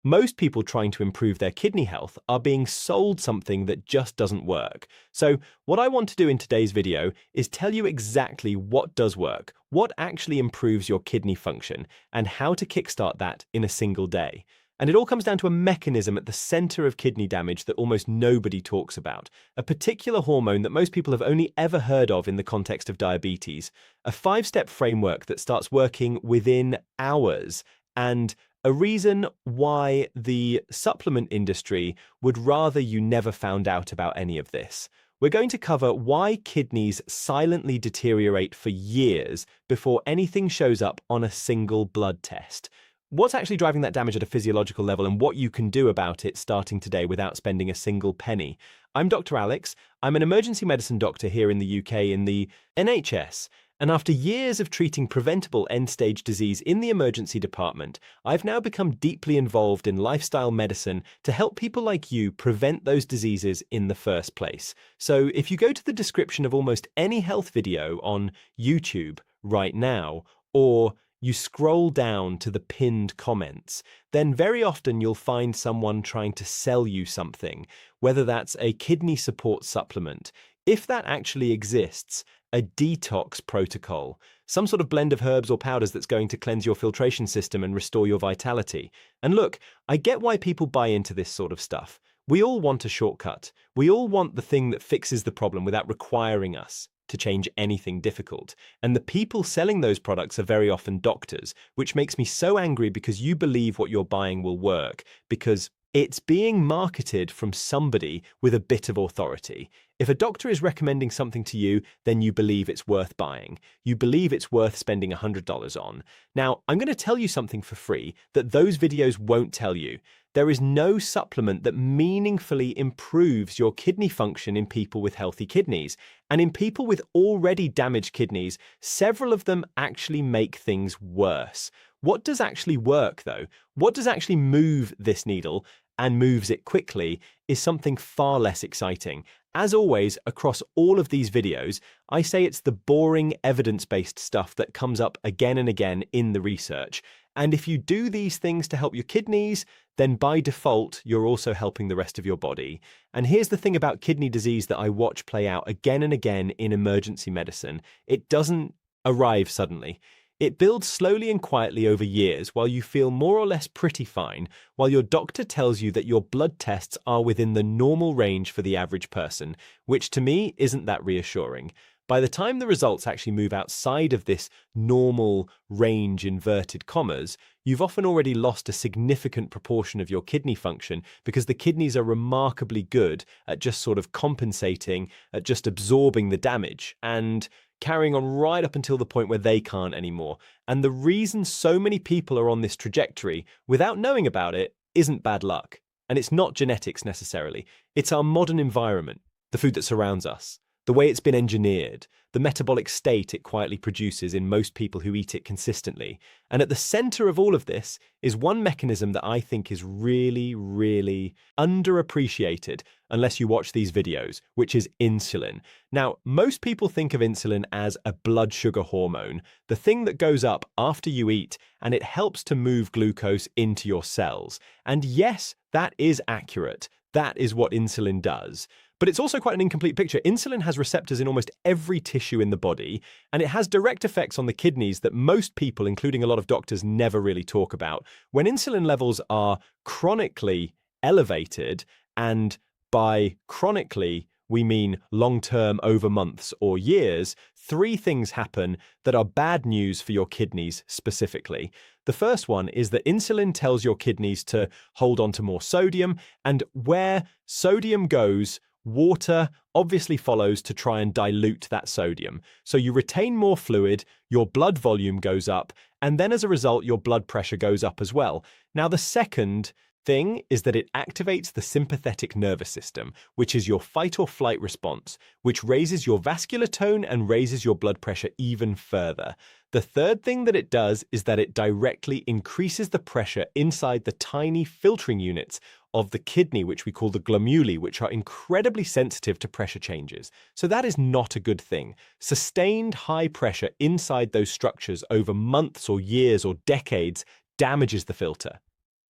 Most people trying to improve their kidney health are being sold something that just doesn't work. So what I want to do in today's video is tell you exactly what does work, what actually improves your kidney function, and how to kickstart that in a single day. And it all comes down to a mechanism at the center of kidney damage that almost nobody talks about, a particular hormone that most people have only ever heard of in the context of diabetes, a 5-step framework that starts working within hours, and a reason why the supplement industry would rather you never found out about any of this. We're going to cover why kidneys silently deteriorate for years before anything shows up on a single blood test. What's actually driving that damage at a physiological level and what you can do about it starting today without spending a single penny. I'm Dr. Alex. I'm an emergency medicine doctor here in the UK in the NHS. And after years of treating preventable end-stage disease in the emergency department, I've now become deeply involved in lifestyle medicine to help people like you prevent those diseases in the first place. So if you go to the description of almost any health video on YouTube right now, or you scroll down to the pinned comments, then very often you'll find someone trying to sell you something, whether that's a kidney support supplement, if that actually exists, a detox protocol, some sort of blend of herbs or powders that's going to cleanse your filtration system and restore your vitality. And look, I get why people buy into this sort of stuff. We all want a shortcut. We all want the thing that fixes the problem without requiring us to change anything difficult. And the people selling those products are very often doctors, which makes me so angry because you believe what you're buying will work, because it's being marketed from somebody with a bit of authority. If a doctor is recommending something to you, then you believe it's worth buying. You believe it's worth spending $100 on. Now, I'm going to tell you something for free that those videos won't tell you. There is no supplement that meaningfully improves your kidney function in people with healthy kidneys. And in people with already damaged kidneys, several of them actually make things worse. What does actually work, though? What does actually move this needle and moves it quickly is something far less exciting. As always, across all of these videos, I say it's the boring evidence-based stuff that comes up again and again in the research. And if you do these things to help your kidneys, then by default, you're also helping the rest of your body. And here's the thing about kidney disease that I watch play out again and again in emergency medicine. It doesn't arrive suddenly. It builds slowly and quietly over years while you feel more or less pretty fine, while your doctor tells you that your blood tests are within the normal range for the average person, which to me isn't that reassuring. By the time the results actually move outside of this normal range inverted commas, you've often already lost a significant proportion of your kidney function because the kidneys are remarkably good at just sort of compensating, at just absorbing the damage and carrying on right up until the point where they can't anymore. And the reason so many people are on this trajectory without knowing about it isn't bad luck. And it's not genetics necessarily. It's our modern environment, the food that surrounds us, the way it's been engineered, the metabolic state it quietly produces in most people who eat it consistently. And at the center of all of this is one mechanism that I think is really, really underappreciated unless you watch these videos, which is insulin. Now, most people think of insulin as a blood sugar hormone, the thing that goes up after you eat, and it helps to move glucose into your cells. And yes, that is accurate. That is what insulin does. But it's also quite an incomplete picture. Insulin has receptors in almost every tissue in the body, and it has direct effects on the kidneys that most people, including a lot of doctors, never really talk about. When insulin levels are chronically elevated, and by chronically, we mean long-term over months or years, 3 things happen that are bad news for your kidneys specifically. The first one is that insulin tells your kidneys to hold on to more sodium, and where sodium goes, water obviously follows to try and dilute that sodium. So you retain more fluid, your blood volume goes up, and then as a result, your blood pressure goes up as well. Now, the second thing is that it activates the sympathetic nervous system, which is your fight or flight response, which raises your vascular tone and raises your blood pressure even further. The third thing that it does is that it directly increases the pressure inside the tiny filtering units of the kidney, which we call the glomeruli, which are incredibly sensitive to pressure changes. So that is not a good thing. Sustained high pressure inside those structures over months or years or decades damages the filter.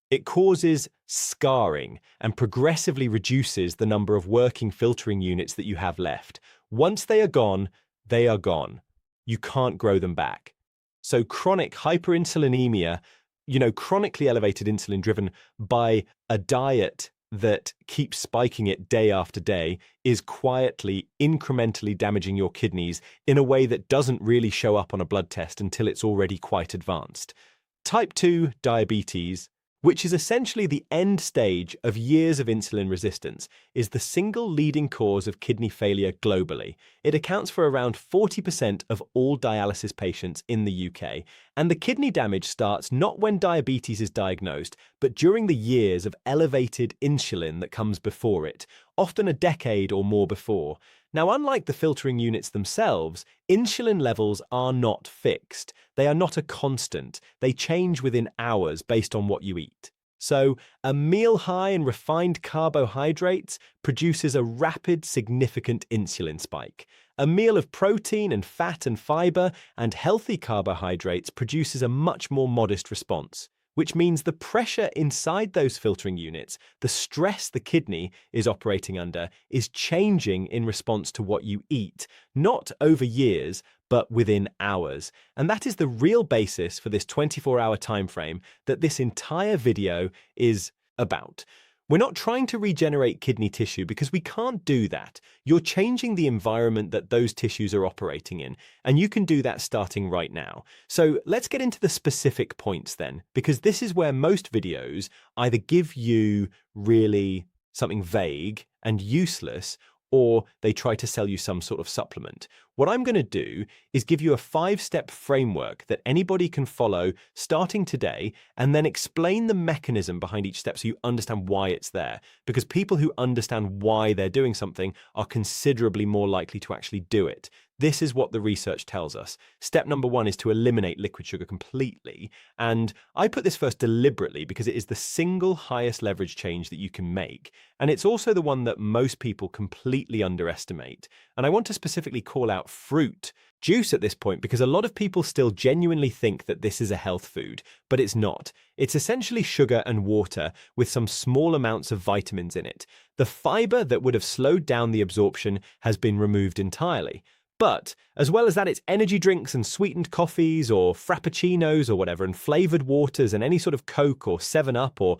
It causes scarring and progressively reduces the number of working filtering units that you have left. Once they are gone, they are gone. You can't grow them back. So chronic hyperinsulinemia, chronically elevated insulin driven by a diet that keeps spiking it day after day, is quietly, incrementally damaging your kidneys in a way that doesn't really show up on a blood test until it's already quite advanced. Type 2 diabetes, which is essentially the end stage of years of insulin resistance, is the single leading cause of kidney failure globally. It accounts for around 40% of all dialysis patients in the UK, and the kidney damage starts not when diabetes is diagnosed, but during the years of elevated insulin that comes before it, often a decade or more before. Now, unlike the filtering units themselves, insulin levels are not fixed. They are not a constant. They change within hours based on what you eat. So, a meal high in refined carbohydrates produces a rapid, significant insulin spike. A meal of protein and fat and fiber and healthy carbohydrates produces a much more modest response, which means the pressure inside those filtering units, the stress the kidney is operating under, is changing in response to what you eat, not over years, but within hours. And that is the real basis for this 24-hour time frame that this entire video is about. We're not trying to regenerate kidney tissue because we can't do that. You're changing the environment that those tissues are operating in, and you can do that starting right now. So let's get into the specific points then, because this is where most videos either give you really something vague and useless, or they try to sell you some sort of supplement. What I'm going to do is give you a 5-step framework that anybody can follow starting today, and then explain the mechanism behind each step so you understand why it's there. Because people who understand why they're doing something are considerably more likely to actually do it. This is what the research tells us. Step number 1 is to eliminate liquid sugar completely. And I put this first deliberately because it is the single highest leverage change that you can make. And it's also the one that most people completely underestimate. And I want to specifically call out fruit juice at this point because a lot of people still genuinely think that this is a health food, but it's not. It's essentially sugar and water with some small amounts of vitamins in it. The fiber that would have slowed down the absorption has been removed entirely. But, as well as that, it's energy drinks and sweetened coffees or frappuccinos or whatever, and flavored waters and any sort of Coke or 7-Up or,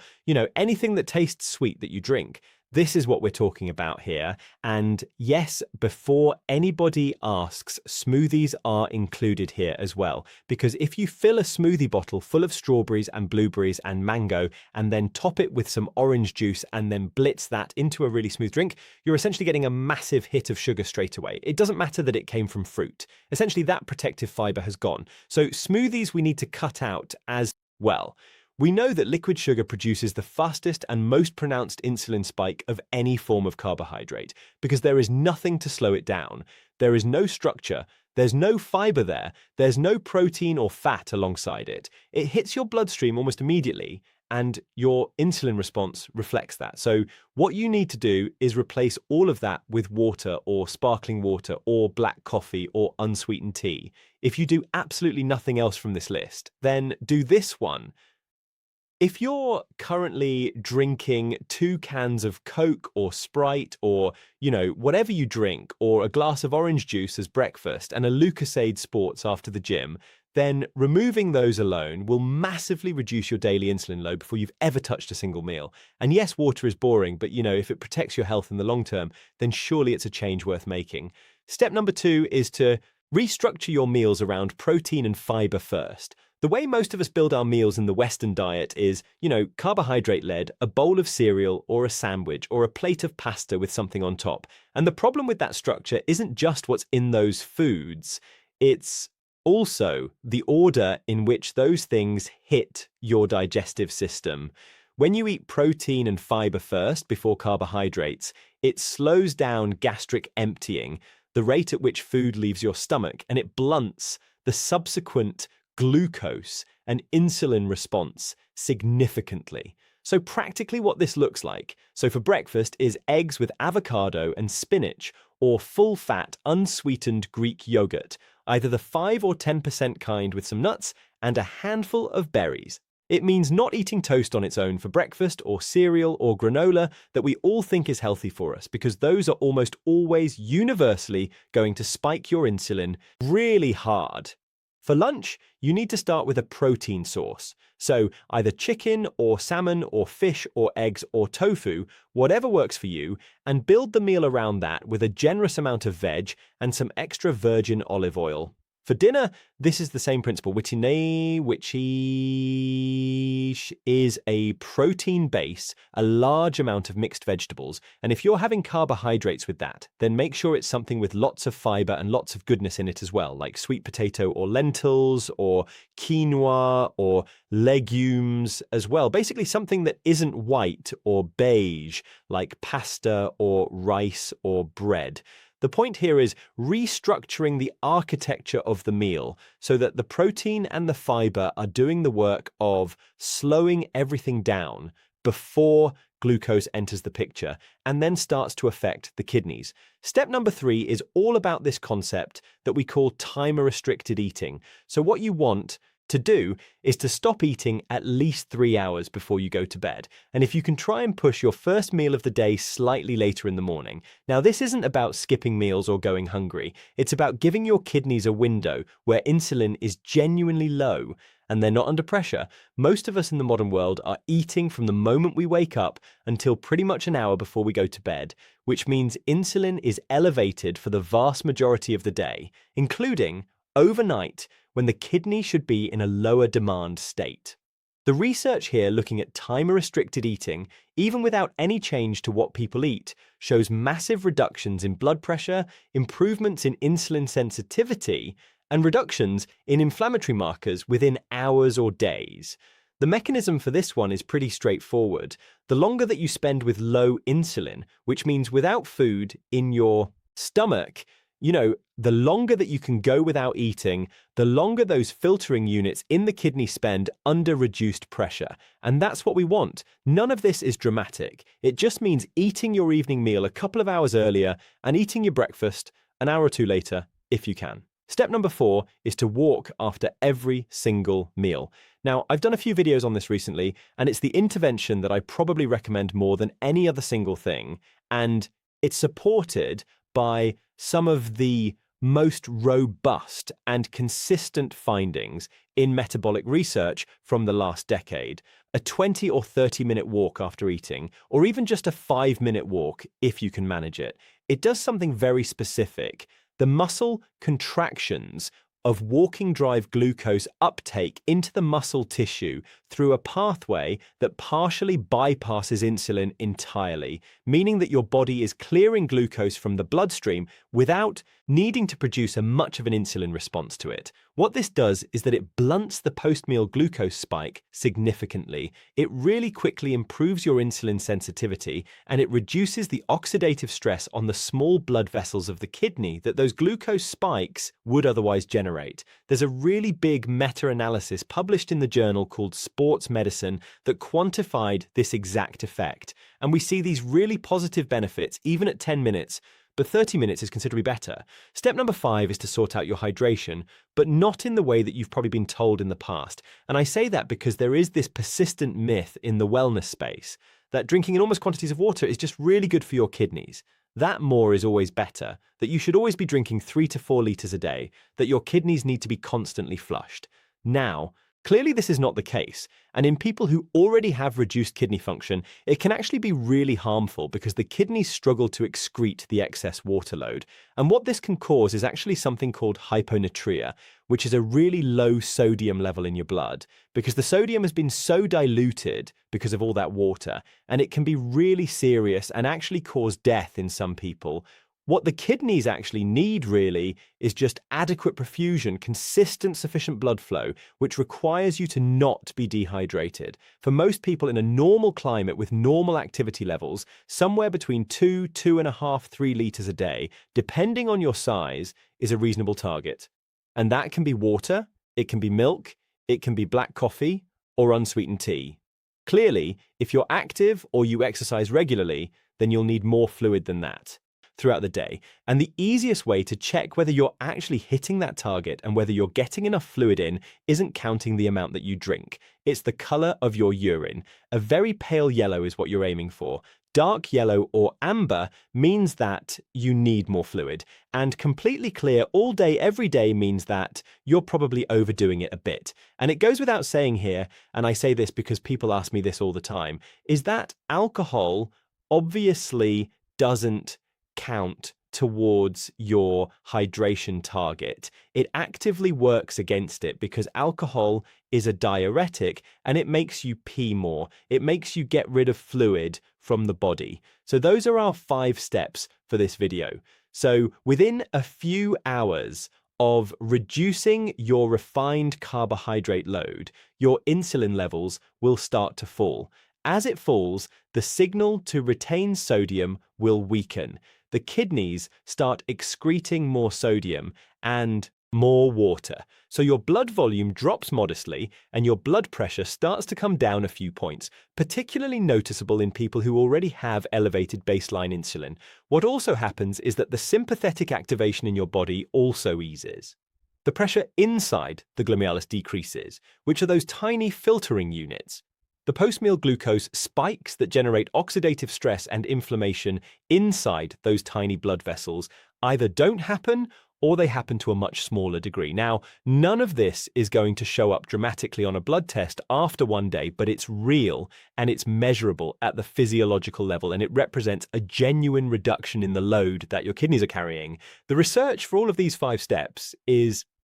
anything that tastes sweet that you drink. This is what we're talking about here. And yes, before anybody asks, smoothies are included here as well. Because if you fill a smoothie bottle full of strawberries and blueberries and mango, and then top it with some orange juice and then blitz that into a really smooth drink, you're essentially getting a massive hit of sugar straight away. It doesn't matter that it came from fruit. Essentially, that protective fiber has gone. So smoothies we need to cut out as well. We know that liquid sugar produces the fastest and most pronounced insulin spike of any form of carbohydrate because there is nothing to slow it down. There is no structure, there's no fiber there, there's no protein or fat alongside it. It hits your bloodstream almost immediately, and your insulin response reflects that. So what you need to do is replace all of that with water or sparkling water or black coffee or unsweetened tea. If you do absolutely nothing else from this list, then do this one. If you're currently drinking 2 cans of Coke or Sprite or, whatever you drink, or a glass of orange juice as breakfast and a Lucasade Sports after the gym, then removing those alone will massively reduce your daily insulin load before you've ever touched a single meal. And yes, water is boring, but if it protects your health in the long term, then surely it's a change worth making. Step number 2 is to restructure your meals around protein and fiber first. The way most of us build our meals in the Western diet is, carbohydrate-led, a bowl of cereal or a sandwich or a plate of pasta with something on top. And the problem with that structure isn't just what's in those foods, it's also the order in which those things hit your digestive system. When you eat protein and fiber first before carbohydrates, it slows down gastric emptying, the rate at which food leaves your stomach, and it blunts the subsequent glucose and insulin response significantly. So practically what this looks like, so for breakfast, is eggs with avocado and spinach, or full-fat, unsweetened Greek yogurt, either the 5 or 10% kind with some nuts and a handful of berries. It means not eating toast on its own for breakfast or cereal or granola that we all think is healthy for us, because those are almost always universally going to spike your insulin really hard. For lunch, you need to start with a protein source. So either chicken or salmon or fish or eggs or tofu, whatever works for you, and build the meal around that with a generous amount of veg and some extra virgin olive oil. For dinner, this is the same principle, which is a protein base, a large amount of mixed vegetables. And if you're having carbohydrates with that, then make sure it's something with lots of fiber and lots of goodness in it as well, like sweet potato or lentils or quinoa or legumes as well. Basically something that isn't white or beige, like pasta or rice or bread. The point here is restructuring the architecture of the meal so that the protein and the fiber are doing the work of slowing everything down before glucose enters the picture and then starts to affect the kidneys. Step number 3 is all about this concept that we call timer-restricted eating. So what you want to do is to stop eating at least 3 hours before you go to bed. And if you can try and push your first meal of the day slightly later in the morning. Now, this isn't about skipping meals or going hungry. It's about giving your kidneys a window where insulin is genuinely low and they're not under pressure. Most of us in the modern world are eating from the moment we wake up until pretty much an hour before we go to bed, which means insulin is elevated for the vast majority of the day, including overnight, when the kidney should be in a lower demand state. The research here looking at timer-restricted eating, even without any change to what people eat, shows massive reductions in blood pressure, improvements in insulin sensitivity, and reductions in inflammatory markers within hours or days. The mechanism for this one is pretty straightforward. The longer that you spend with low insulin, which means without food in your stomach, the longer that you can go without eating, the longer those filtering units in the kidney spend under reduced pressure. And that's what we want. None of this is dramatic. It just means eating your evening meal a couple of hours earlier and eating your breakfast an hour or two later, if you can. Step number 4 is to walk after every single meal. Now, I've done a few videos on this recently, and it's the intervention that I probably recommend more than any other single thing. And it's supported by some of the most robust and consistent findings in metabolic research from the last decade. A 20 or 30-minute walk after eating, or even just a 5-minute walk if you can manage it. It does something very specific. The muscle contractions of walking drive glucose uptake into the muscle tissue through a pathway that partially bypasses insulin entirely, meaning that your body is clearing glucose from the bloodstream without needing to produce much of an insulin response to it. What this does is that it blunts the post-meal glucose spike significantly. It really quickly improves your insulin sensitivity, and it reduces the oxidative stress on the small blood vessels of the kidney that those glucose spikes would otherwise generate. There's a really big meta-analysis published in the journal called Sports Medicine that quantified this exact effect. And we see these really positive benefits even at 10 minutes, but 30 minutes is considerably better. Step number 5 is to sort out your hydration, but not in the way that you've probably been told in the past. And I say that because there is this persistent myth in the wellness space that drinking enormous quantities of water is just really good for your kidneys. That more is always better, that you should always be drinking 3 to 4 liters a day, that your kidneys need to be constantly flushed. Now, clearly this is not the case, and in people who already have reduced kidney function, it can actually be really harmful because the kidneys struggle to excrete the excess water load. And what this can cause is actually something called hyponatremia, which is a really low sodium level in your blood, because the sodium has been so diluted because of all that water, and it can be really serious and actually cause death in some people. What the kidneys actually need really is just adequate perfusion, consistent, sufficient blood flow, which requires you to not be dehydrated. For most people in a normal climate with normal activity levels, somewhere between 2, 2.5, 3 liters a day, depending on your size, is a reasonable target. And that can be water, it can be milk, it can be black coffee, or unsweetened tea. Clearly, if you're active or you exercise regularly, then you'll need more fluid than that. throughout the day. And the easiest way to check whether you're actually hitting that target and whether you're getting enough fluid in isn't counting the amount that you drink. It's the color of your urine. A very pale yellow is what you're aiming for. Dark yellow or amber means that you need more fluid, and completely clear all day, every day means that you're probably overdoing it a bit. And it goes without saying here, and I say this because people ask me this all the time, is that alcohol obviously doesn't count towards your hydration target. It actively works against it because alcohol is a diuretic and it makes you pee more. It makes you get rid of fluid from the body. So those are our 5 steps for this video. So within a few hours of reducing your refined carbohydrate load, your insulin levels will start to fall. As it falls, the signal to retain sodium will weaken. The kidneys start excreting more sodium and more water. So your blood volume drops modestly and your blood pressure starts to come down a few points, particularly noticeable in people who already have elevated baseline insulin. What also happens is that the sympathetic activation in your body also eases. The pressure inside the glomerulus decreases, which are those tiny filtering units. The post-meal glucose spikes that generate oxidative stress and inflammation inside those tiny blood vessels either don't happen or they happen to a much smaller degree. Now, none of this is going to show up dramatically on a blood test after one day, but it's real and it's measurable at the physiological level, and it represents a genuine reduction in the load that your kidneys are carrying. The research for all of these 5 steps is